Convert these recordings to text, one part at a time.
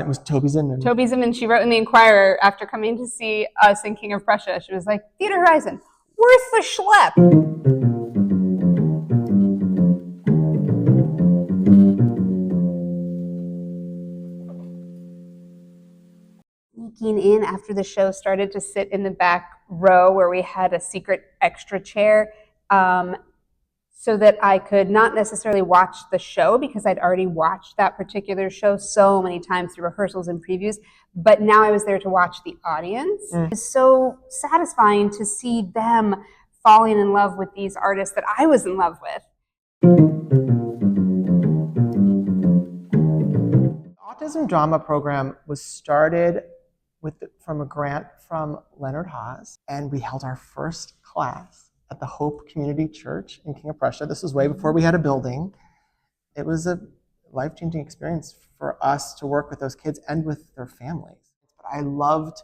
It was Toby Zinman. Toby Zinman, she wrote in the Inquirer after coming to see us in King of Prussia. She was like, Theater Horizon, worth the schlep. Sneaking in after the show started to sit in the back row where we had a secret extra chair, so that I could not necessarily watch the show because I'd already watched that particular show so many times through rehearsals and previews, but now I was there to watch the audience. It's so satisfying to see them falling in love with these artists that I was in love with. The Autism Drama Program was started from a grant from Leonard Haas, and we held our first class at the Hope Community Church in King of Prussia. This was way before we had a building. It was a life-changing experience for us to work with those kids and with their families. But I loved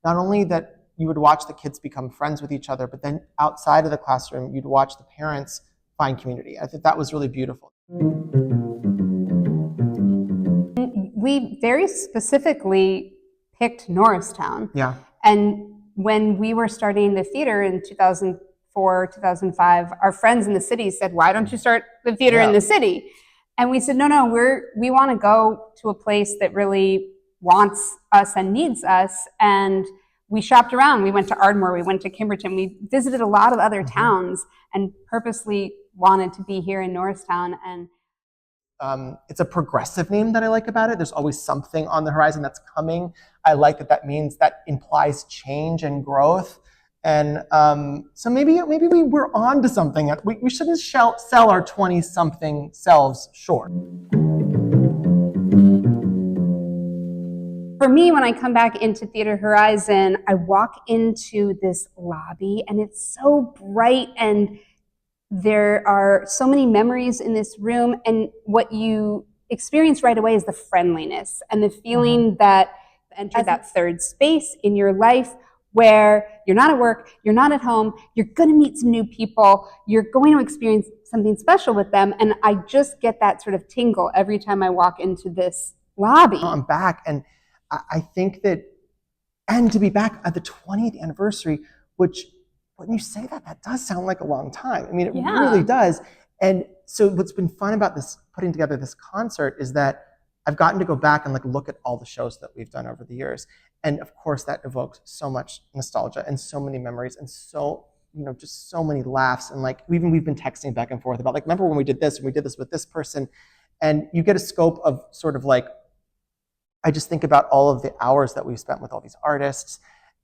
not only that you would watch the kids become friends with each other, but then outside of the classroom, you'd watch the parents find community. I think that was really beautiful. We very specifically picked Norristown. Yeah. And when we were starting the theater in 2004, 2005, our friends in the city said, why don't you start the theater in the city? And we said, no, we want to go to a place that really wants us and needs us. And we shopped around. We went to Ardmore, we went to Kimberton, we visited a lot of other towns and purposely wanted to be here in Norristown. And it's a progressive name that I like about it. There's always something on the horizon that's coming. I like that means that implies change and growth. And so maybe we were on to something. We shouldn't sell our 20-something selves short. For me, when I come back into Theater Horizon, I walk into this lobby and it's so bright and there are so many memories in this room, and what you experience right away is the friendliness and the feeling that enter that third space in your life where you're not at work, you're not at home, you're going to meet some new people, you're going to experience something special with them, and I just get that sort of tingle every time I walk into this lobby. I'm back, and I think that, and to be back at the 20th anniversary, which when you say that, that does sound like a long time. I mean, it really does. And so what's been fun about this, putting together this concert, is that I've gotten to go back and look at all the shows that we've done over the years. And of course that evokes so much nostalgia and so many memories and so, just so many laughs. And we've been texting back and forth about remember when we did this and we did this with this person, and you get a scope of sort of I just think about all of the hours that we've spent with all these artists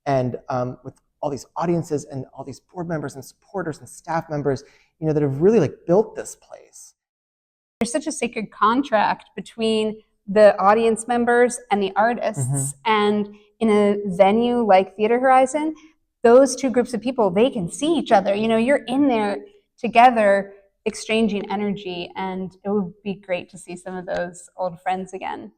and with all these audiences and all these board members and supporters and staff members, that have really built this place. There's such a sacred contract between the audience members and the artists. And in a venue like Theater Horizon, those two groups of people, they can see each other. You're in there together exchanging energy, and it would be great to see some of those old friends again.